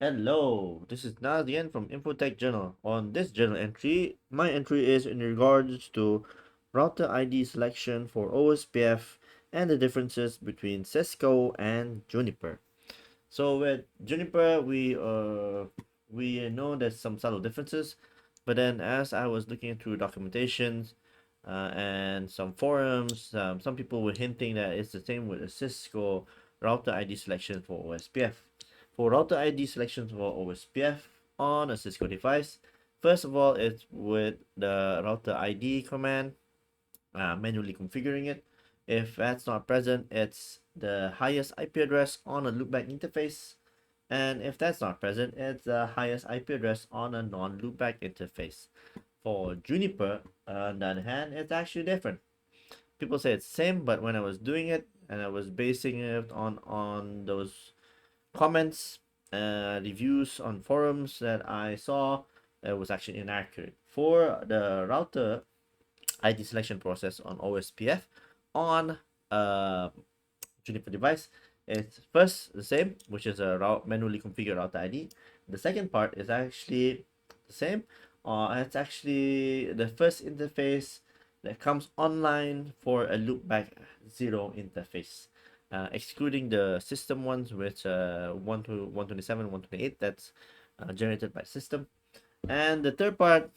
Hello, this is Naz again from Info.Tech.Journal. On this journal entry, my entry is in regards to router ID selection for OSPF and the differences between Cisco and Juniper. So with Juniper, we know there's some subtle differences, but then as I was looking through documentations and some forums, some people were hinting that it's the same with the Cisco router ID selection for OSPF. For router ID selections for OSPF on a Cisco device, first of all, it's with the router ID command, manually configuring it. If that's not present, it's the highest IP address on a loopback interface. And if that's not present, it's the highest IP address on a non-loopback interface. For Juniper, on the other hand, it's actually different. People say it's the same, but when I was doing it and I was basing it on those comments, reviews on forums that I saw, it was actually inaccurate. For the router ID selection process on OSPF on a Juniper device, it's first the same, which is a manually configured router ID. The second part is actually the same. It's actually the first interface that comes online for a loopback 0 interface. Excluding the system ones, which 1 to 127, 128, that's generated by system. And the third part,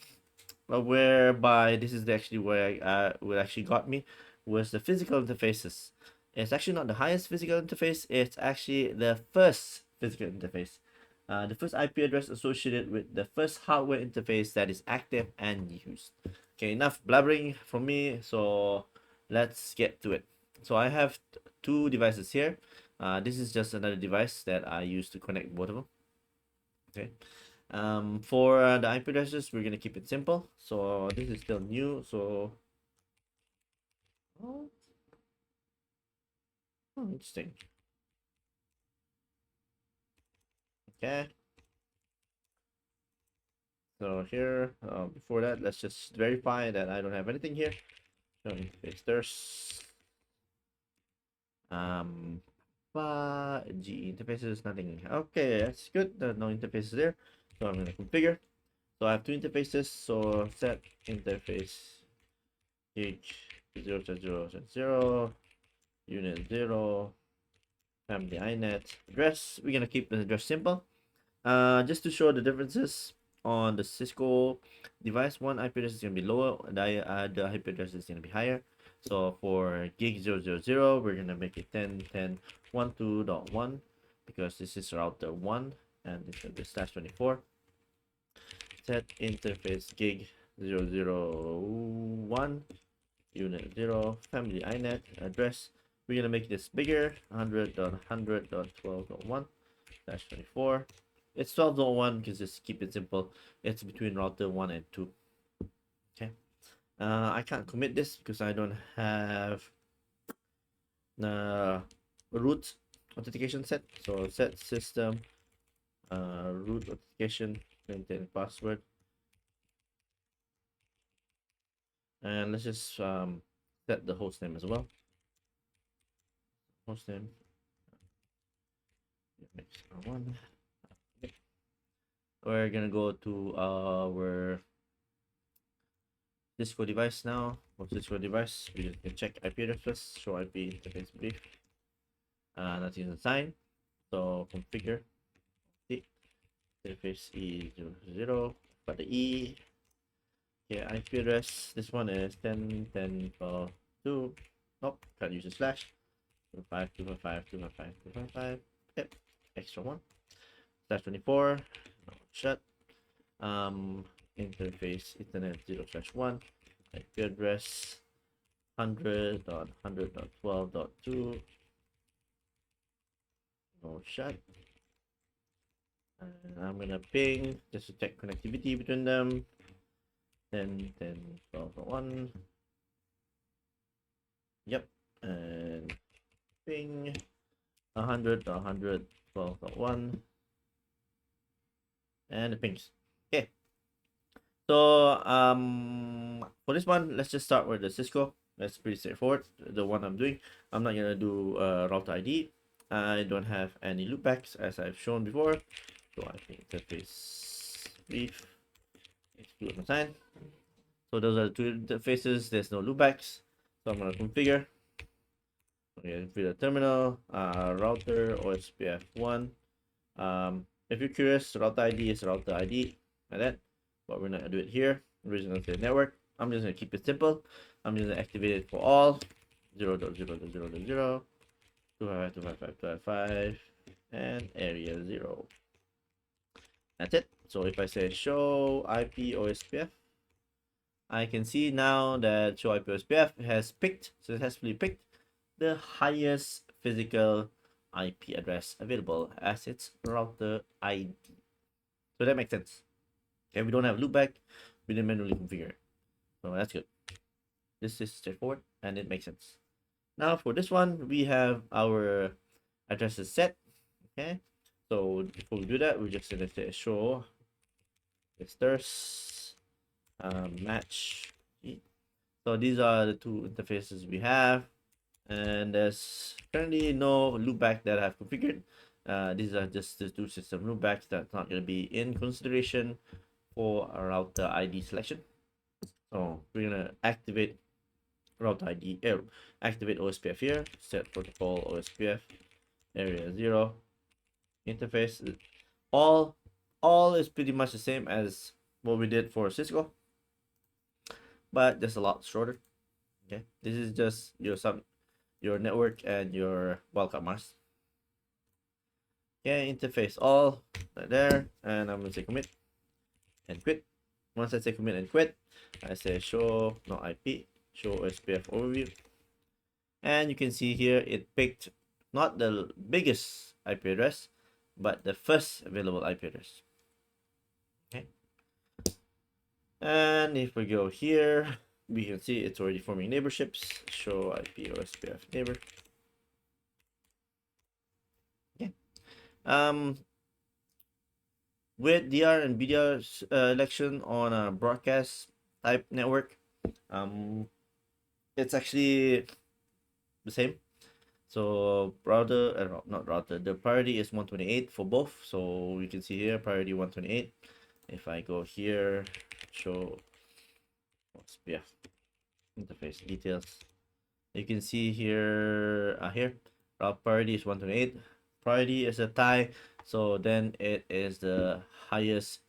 whereby this is actually where what actually got me, was the physical interfaces. It's actually not the highest physical interface, it's actually the first physical interface. The first IP address associated with the first hardware interface that is active and used. Okay, enough blabbering from me, so let's get to it. So I have two devices here. This is just another device that I use to connect both of them. Okay. For the IP addresses, we're gonna keep it simple. So this is still new. So, oh, interesting. Okay. So here, before that, let's just verify that I don't have anything here. No interface. There's G interfaces, nothing. Okay, that's good. There's no interfaces there. So I'm gonna configure. So I have two interfaces. So set interface gig 0.0.0 unit 0 family inet address. We're gonna keep the address simple. Just to show the differences on the Cisco device, one IP address is gonna be lower, the IP address is gonna be higher. So for gig 0.0.0, we're gonna make it 10.10.12.1 because this is router 1 and this is the /24. Set interface gig 0.0.1 unit 0 family inet address. We're gonna make this bigger, 100.100.12.1/24. It's 12.1 because just keep it simple. It's between router 1 and 2. Okay. I can't commit this because I don't have root authentication set. So set system root authentication, maintain password. And let's just set the host name as well. Host name. One. We're gonna go to our Cisco device now. For Cisco device, we can check IP address first. Show IP interface brief. Nothing is assigned. So configure. The interface E00, but the E. Yeah, IP address. This one is 10.10.12.2. Nope, can't use a slash. 255.255.255. Yep, extra one. /24. No, shut. Interface Ethernet 0/1. IP address 100.100.12.2. No shut. And I'm gonna ping just to check connectivity between them. 10.10.12.1. Yep, and ping 100.100.12.1. And the pings. Okay. So for this one, let's just start with the Cisco. That's pretty straightforward. The one I'm doing. I'm not gonna do router ID. I don't have any loopbacks as I've shown before. So I think interface brief, exclude unsigned. So those are the two interfaces. There's no loopbacks. So I'm gonna configure. Okay, configure the terminal, router OSPF 1. If you're curious, router ID is router ID, like that. But we're not gonna do it here. We're just gonna say network. I'm just gonna keep it simple. I'm just gonna activate it for all 0.0.0.0, 255.255, and area 0. That's it. So if I say show IP OSPF, I can see now that show IP OSPF has picked, successfully picked the highest physical IP address available as its router ID. So that makes sense. Okay, we don't have loopback, we didn't manually configure it. So that's good. This is straightforward and it makes sense. Now for this one, we have our addresses set. Okay, so before we do that, we're just gonna say show visitors match. So these are the two interfaces we have, and there's currently no loopback that I've configured. These are just the two system loopbacks that's not going to be in consideration for a router ID selection. So we're going to activate router ID, activate OSPF here, set protocol OSPF, area 0, interface. All is pretty much the same as what we did for Cisco, but just a lot shorter. Okay, this is just your network and your wildcard mask. Okay, interface all right there, and I'm gonna say commit and quit. Once I say commit and quit, I say show no IP, show SPF overview, and you can see here it picked not the biggest IP address, but the first available IP address. Okay, and if we go here, we can see it's already forming neighborships. Show IP OSPF neighbor. Okay. With DR and BDR election on a broadcast type network, it's actually the same. So router, not router, the priority is 128 for both. So we can see here priority 128. If I go here, show yeah, interface details, you can see here route priority is 128. Priority is a tie, so then it is the highest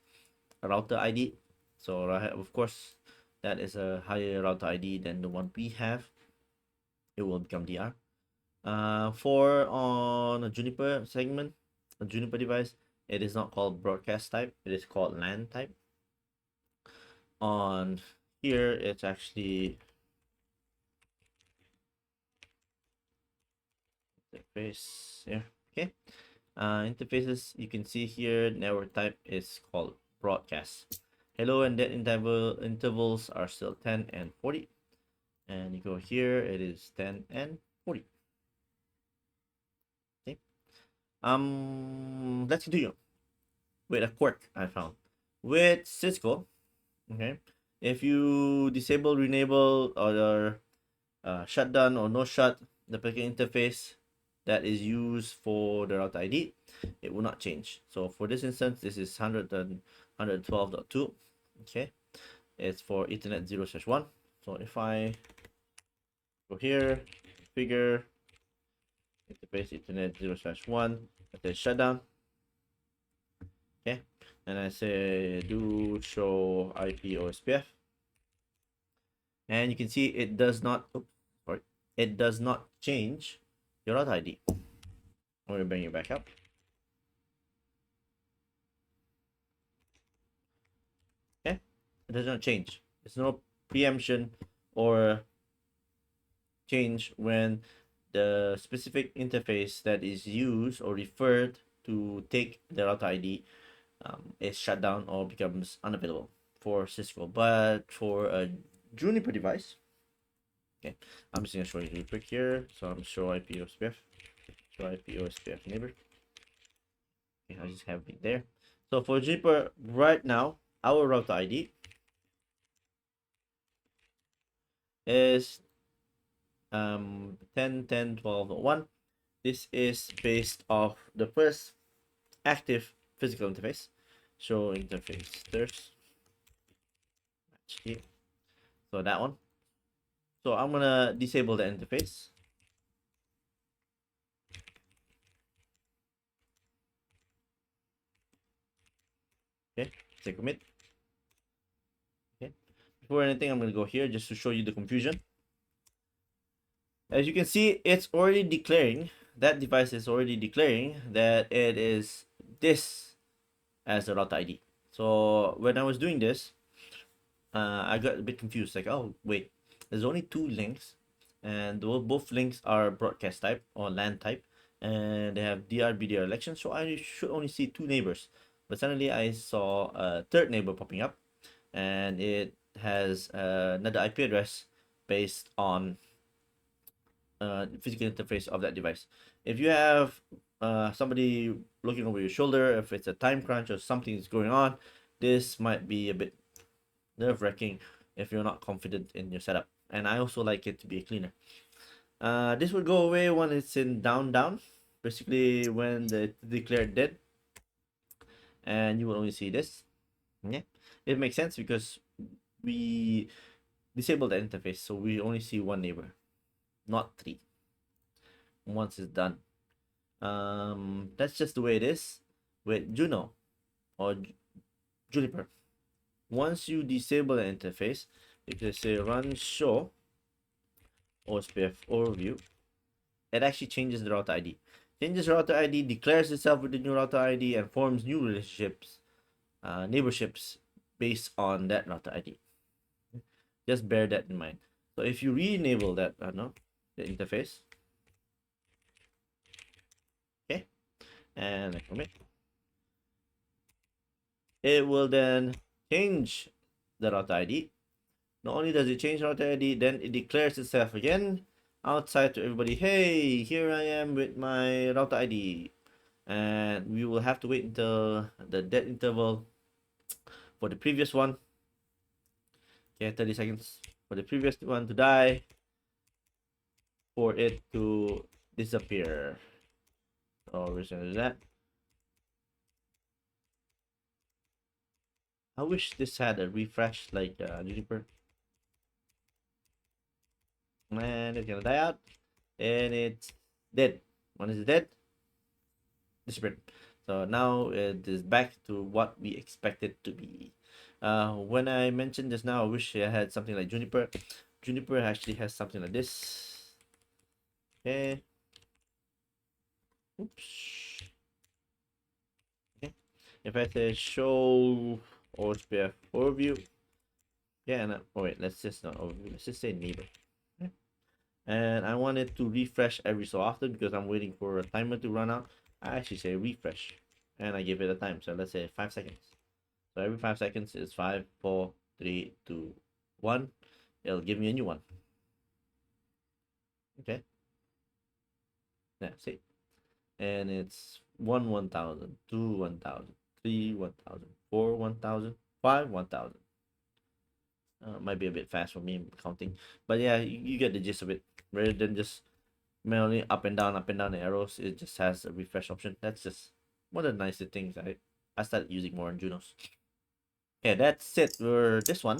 router ID. So of course, that is a higher router ID than the one we have. It will become DR. For on a Juniper segment, a Juniper device, it is not called broadcast type. It is called LAN type. On here, it's actually interface here. Okay. Interfaces, you can see here network type is called broadcast. Hello and dead intervals are still 10 and 40. And you go here, it is 10 and 40. Okay. Let's continue with a quirk I found. With Cisco, okay, if you disable, renable, or shut down or no shut the packet interface that is used for the router ID, it will not change. So for this instance, this is 112.2. Okay, it's for Ethernet 0/1. So if I go here, configure interface Ethernet 0/1, I say shutdown. Okay, and I say do show IP OSPF, and you can see it does not. It does not change your router ID. I'm going to bring it back up. Okay, it does not change. There's no preemption or change when the specific interface that is used or referred to take the router ID is shut down or becomes unavailable for Cisco. But for a Juniper device, okay, I'm just gonna show you really quick here. So I'm show IP OSPF, show IP OSPF neighbor. Okay, I just have it there. So for Juniper right now, our router ID is 10.10.12.1. This is based off the first active physical interface. Show interface. There's here. So that one. So I'm gonna disable the interface. Okay, say commit. Okay. Before anything, I'm gonna go here just to show you the confusion. As you can see, it's already declaring, that device is already declaring that it is this as the router ID. So when I was doing this, I got a bit confused. Like, oh wait, there's only two links, and both links are broadcast type or LAN type, and they have DR/BDR election. So I should only see two neighbors. But suddenly I saw a third neighbor popping up, and it has another IP address based on physical interface of that device. If you have somebody looking over your shoulder, if it's a time crunch or something is going on, this might be a bit nerve-wracking if you're not confident in your setup. And I also like it to be cleaner. This will go away when it's in down, basically when it's declared dead, and you will only see this. Yeah, it makes sense because we disable the interface, so we only see one neighbor, not three, once it's done. That's just the way it is with Juno or Juniper. Once you disable the interface, if you say run show OSPF overview, it actually changes the router ID. Changes router ID, declares itself with the new router ID, and forms new relationships, neighborships based on that router ID. Just bear that in mind. So if you re-enable that, the interface, okay, and I commit, it will then change the router ID. Not only does it change router ID, then it declares itself again outside to everybody. Hey, here I am with my router ID. And we will have to wait until the dead interval for the previous one. Okay, 30 seconds for the previous one to die, for it to disappear. So we're gonna do that. I wish this had a refresh like Juniper. And it's gonna die out, and it's dead. When it's dead, disappeared. So now it is back to what we expected to be. When I mentioned just now, I wish I had something like Juniper. Juniper actually has something like this. Okay. Oops. Okay. If I say show OSPF overview, yeah, and oh wait, let's just not overview. Let's just say neighbor. Okay. And I want it to refresh every so often because I'm waiting for a timer to run out. I actually say refresh, and I give it a time. So let's say 5 seconds. So every 5 seconds is 5, 4, 3, 2, 1. It'll give me a new one. Okay. Yeah, see. And it's 1, 1,000, 2, 1,000, 3, 1,000, 4, 1,000, 5, 1,000. Might be a bit fast for me counting, but yeah, you get the gist of it. Rather than just manually up and down the arrows, it just has a refresh option. That's just one of the nicer things I started using more in Junos. Okay, that's it for this one.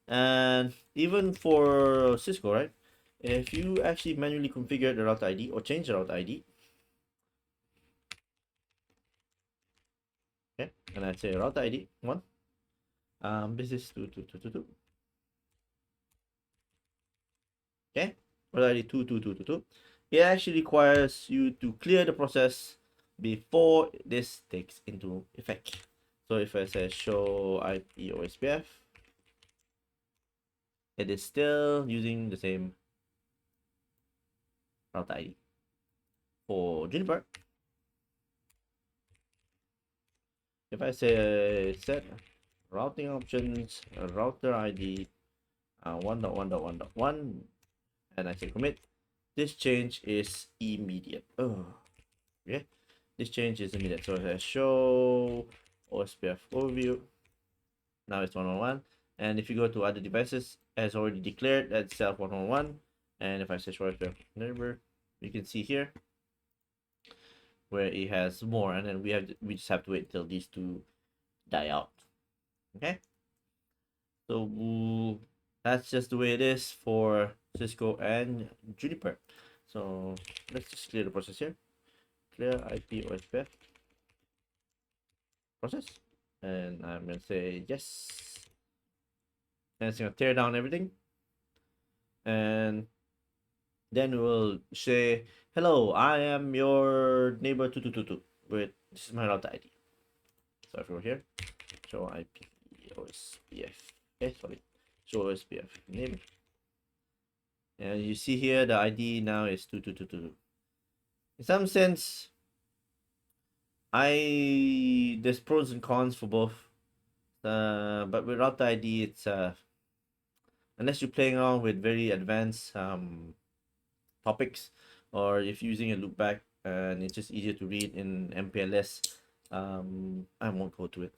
And even for Cisco, right? If you actually manually configure the router ID or change the router ID, okay, and I say router ID 1, this is 22222. Okay, router ID 22222. It actually requires you to clear the process before this takes into effect. So if I say show IP OSPF, it is still using the same router ID. For Juniper, if I say set routing options, router ID 1.1.1.1, and I say commit, this change is immediate. Oh, yeah, this change is immediate. So if I show OSPF overview, now it's 1.1.1, and if you go to other devices, it has already declared that itself 1.1.1, and if I say OSPF neighbor, you can see here where it has more, and then we just have to wait till these two die out. Okay, so that's just the way it is for Cisco and Juniper. So let's just clear the process here. Clear IP OSPF process, and I'm gonna say yes, and it's gonna tear down everything, and then we'll say hello, I am your neighbor 2222 with this is my router ID. So if we're here, show IP OSPF, sorry, show OSPF neighbor, and you see here the ID now is 2222. In some sense, there's pros and cons for both. But with router ID, it's unless you're playing around with very advanced topics, or if you're using a loopback and it's just easier to read in MPLS, I won't go to it.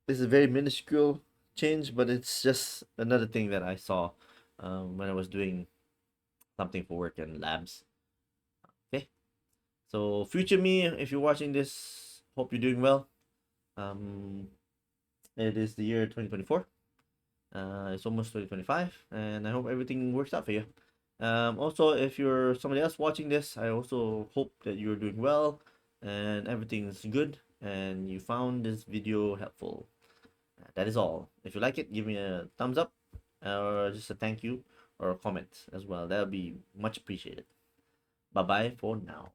This is a very minuscule change, but it's just another thing that I saw when I was doing something for work and labs. Okay, so future me, if you're watching this, hope you're doing well. It is the year 2024. It's almost 2025, and I hope everything works out for you. Also, if you're somebody else watching this, I also hope that you're doing well and everything's good and you found this video helpful. That is all. If you like it, give me a thumbs up or just a thank you or a comment as well. That'll be much appreciated. Bye bye for now.